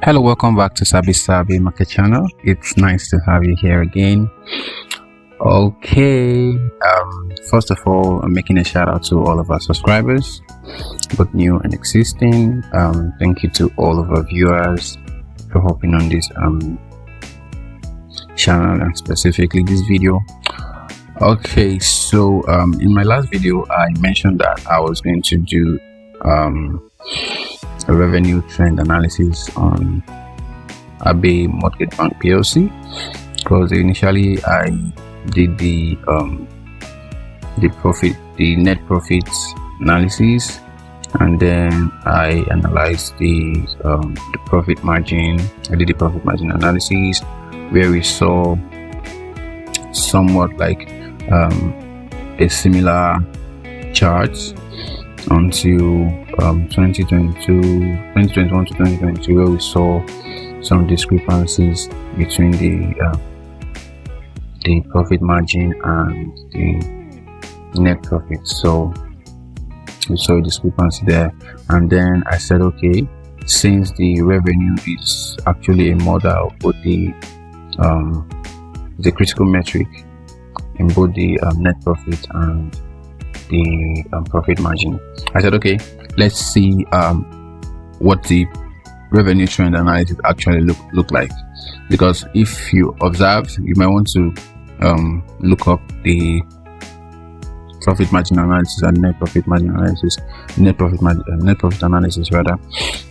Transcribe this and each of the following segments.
Hello, welcome back to Sabi Market Channel. It's nice to have you here again. Okay, first of all, I'm making a shout out to all of our subscribers, both new and existing. Thank you to all of our viewers for hopping on this channel and specifically this video. Okay, so in my last video, I mentioned that I was going to do a revenue trend analysis on Abbey Mortgage Bank PLC, because initially I did the net profits analysis, and then I analyzed the profit margin. I did the profit margin analysis where we saw somewhat like a similar chart until 2021 to 2022, where we saw some discrepancies between the profit margin and the net profit. So we saw a discrepancy there, and then I said, okay, since the revenue is actually a model of both the critical metric in both the net profit and the profit margin, I said, okay, let's see what the revenue trend analysis actually look like. Because if you observe, you might want to look up the profit margin analysis and net profit margin analysis, net profit analysis rather.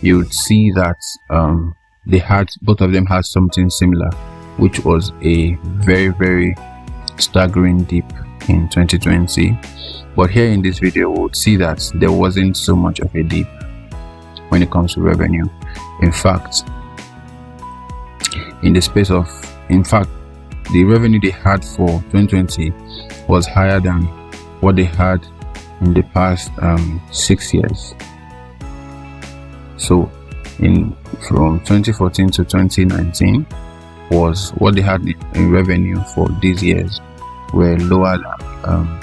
You would see that both of them had something similar, which was a very staggering dip in 2020. But here in this video, we would see that there wasn't so much of a dip when it comes to revenue. In fact, the revenue they had for 2020 was higher than what they had in the past 6 years. So from 2014 to 2019 was what they had in revenue for these years were lower than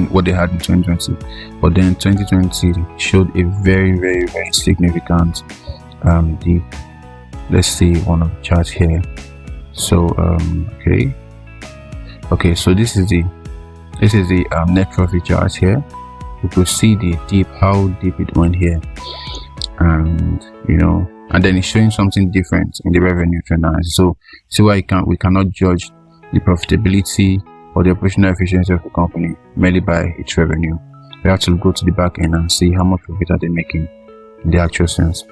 what they had in 2020. But then 2020 showed a very significant dip. Let's see one of the charts here. So okay, so this is the net profit chart here. You could see the dip, how deep it went here, and and then it's showing something different in the revenue trend analysis. So see why we cannot judge the profitability or the operational efficiency of the company merely by its revenue. We have to go to the back end and see how much profit are they making in the actual sense.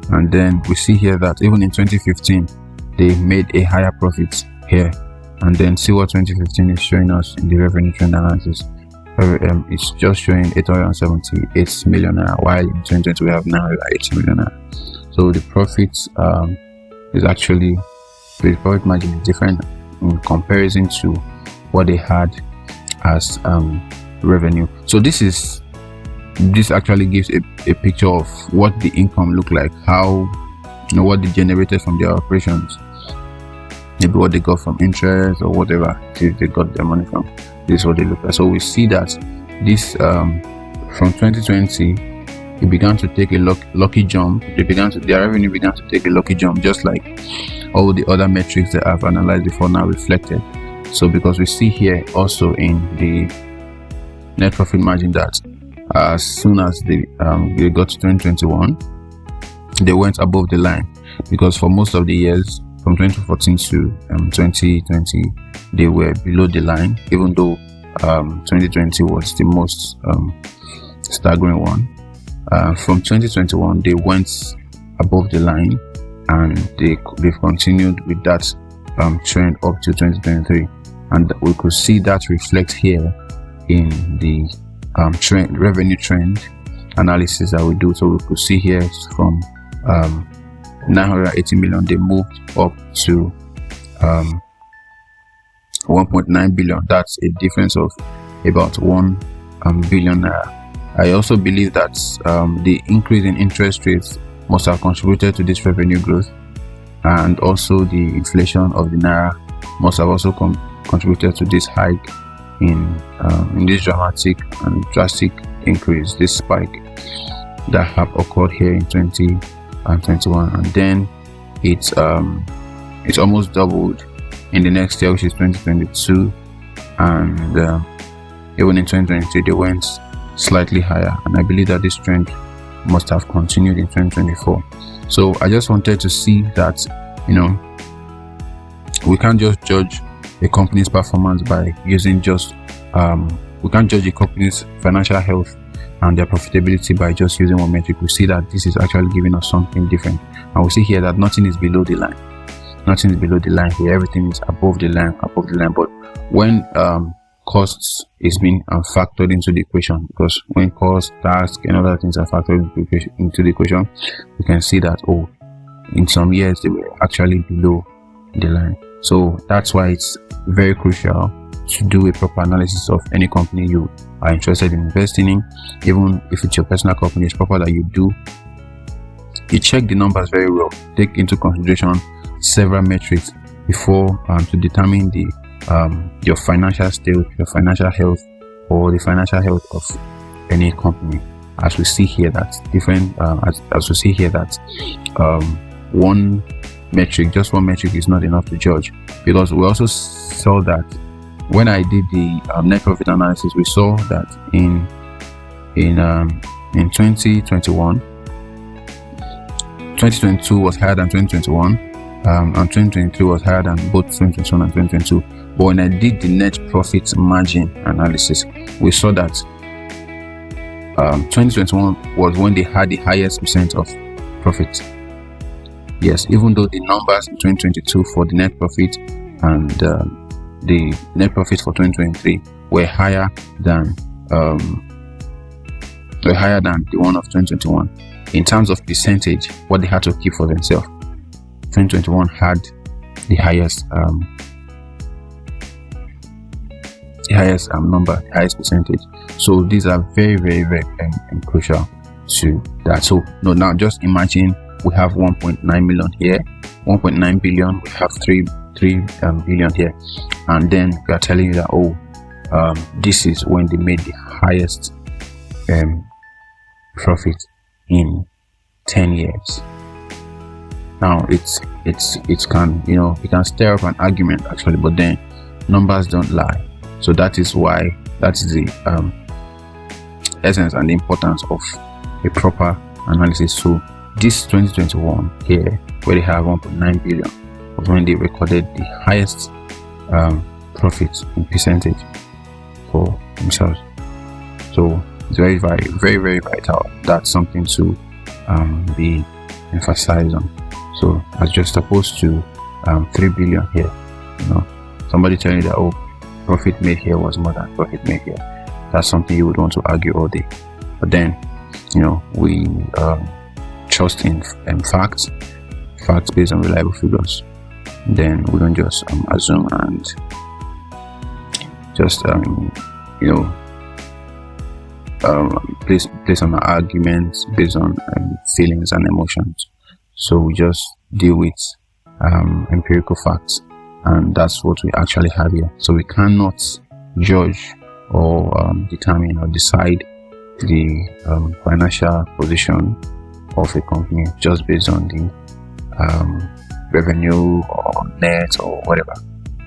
And then we see here that even in 2015 they made a higher profit here, and then see what 2015 is showing us in the revenue trend analysis. It's just showing 878 million naira, while in 2020 we have 980 million naira. So the profits is actually, the profit margin is different in comparison to what they had as revenue. So this actually gives a picture of what the income looked like, how what they generated from their operations, maybe what they got from interest or whatever they got their money from. This is what they look like. So we see that this from 2020 it began to take a lucky jump. Their revenue began to take a lucky jump, just like all the other metrics that I've analyzed before now reflected. So because we see here also in the net profit margin that as soon as they got to 2021, they went above the line, because for most of the years from 2014 to 2020 they were below the line, even though 2020 was the most staggering one. From 2021 they went above the line, and they've continued with that trend up to 2023, and we could see that reflect here in the revenue trend analysis that we do. So we could see here from 980 million they moved up to 1.9 billion. That's a difference of about 1 billion naira. I also believe that the increase in interest rates must have contributed to this revenue growth, and also the inflation of the naira must have also contributed to this hike in this dramatic and drastic increase, this spike. that have occurred here in 2021, and then it's almost doubled in the next year, which is 2022, and even in 2023 they went slightly higher, and I believe that this trend must have continued in 2024. So I just wanted to see that, we can't just judge a company's performance by using just we can't judge a company's financial health and their profitability by just using one metric. We see that this is actually giving us something different, and we see here that nothing is below the line. Nothing is below the line here. Everything is above the line. But when costs is being factored into the equation, because when cost, tax, and other things are factored into the equation, we can see that in some years they were actually below the line. So that's why it's very crucial to do a proper analysis of any company you are interested in investing in. Even if it's your personal company, it's proper that you check the numbers very well, take into consideration several metrics before to determine the your financial state, your financial health, or the financial health of any company. As we see here that one metric is not enough to judge, because we also saw that when I did the net profit analysis, we saw that in 2021, 2022 was higher than 2021, and 2023 was higher than both 2021 and 2022. But when I did the net profit margin analysis, we saw that 2021 was when they had the highest percent of profit. Yes, even though the numbers in 2022 for the net profit and the net profit for 2023 were higher than the one of 2021 in terms of percentage, what they had to keep for themselves. 2021 had the highest percentage. So these are very, very, very crucial to that. So now just imagine we have 1.9 million here, 1.9 billion, we have 3 billion here, and then we are telling you that this is when they made the highest profit in 10 years. Now it can stir up an argument actually, but then numbers don't lie. So that is the essence and the importance of a proper analysis. So this 2021 here, where they have 1.9 billion, was when they recorded the highest profit in percentage for themselves. So it's very, very, very, very vital. That's something to be emphasized on. So as just opposed to 3 billion here, somebody telling you that profit made here was more than profit made here, that's something you would want to argue all day. But then we trust in facts based on reliable figures. Then we don't just assume and just place on arguments based on feelings and emotions. So we just deal with empirical facts, and that's what we actually have here. So we cannot judge or determine or decide the financial position of a company just based on the revenue or net or whatever.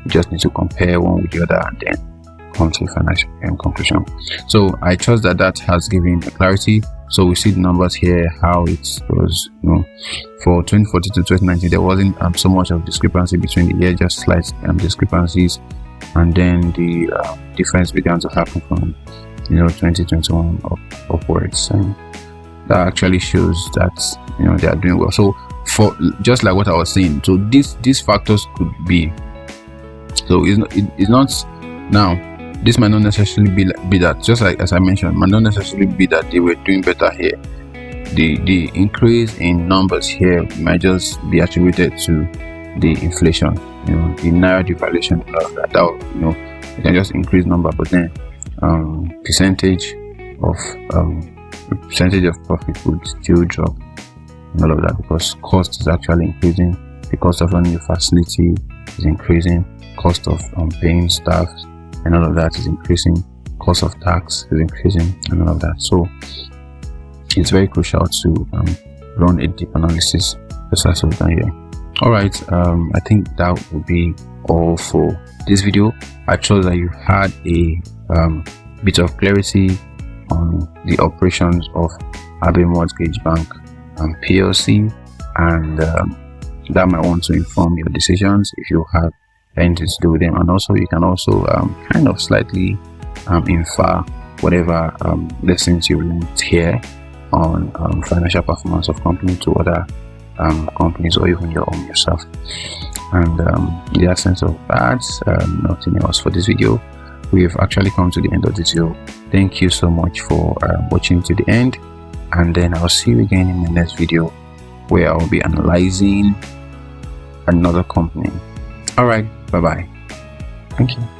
You just need to compare one with the other and then come to a financial conclusion. So I trust that has given clarity. So we see the numbers here, how it was, for 2014 to 2019, there wasn't so much of discrepancy between the year, just slight discrepancies, and then the difference began to happen from 2021 upwards, and that actually shows that they are doing well. So for just like what I was saying, so these factors could be, so it's not now. This might not necessarily be that, just like as I mentioned, might not necessarily be that they were doing better here. The increase in numbers here might just be attributed to the inflation, the naira devaluation, that you can just increase number, but then percentage of profit would still drop and all of that, because cost is actually increasing. The cost of running the facility is increasing, cost of paying staff and all of that is increasing, cost of tax is increasing and all of that. So it's very crucial to run a deep analysis just as we've done here. All right, I think that will be all for this video. I trust that you had a bit of clarity on the operations of Abbey Mortgage Bank PLC, and that might want to inform your decisions if you have anything to do with them. And also you can also kind of slightly infer whatever lessons you learned here on financial performance of company to other companies, or even your own yourself. And in the absence of that, nothing else for this video. We've actually come to the end of the video. Thank you so much for watching to the end, and then I'll see you again in my next video where I'll be analyzing another company. All right, bye bye. Thank you.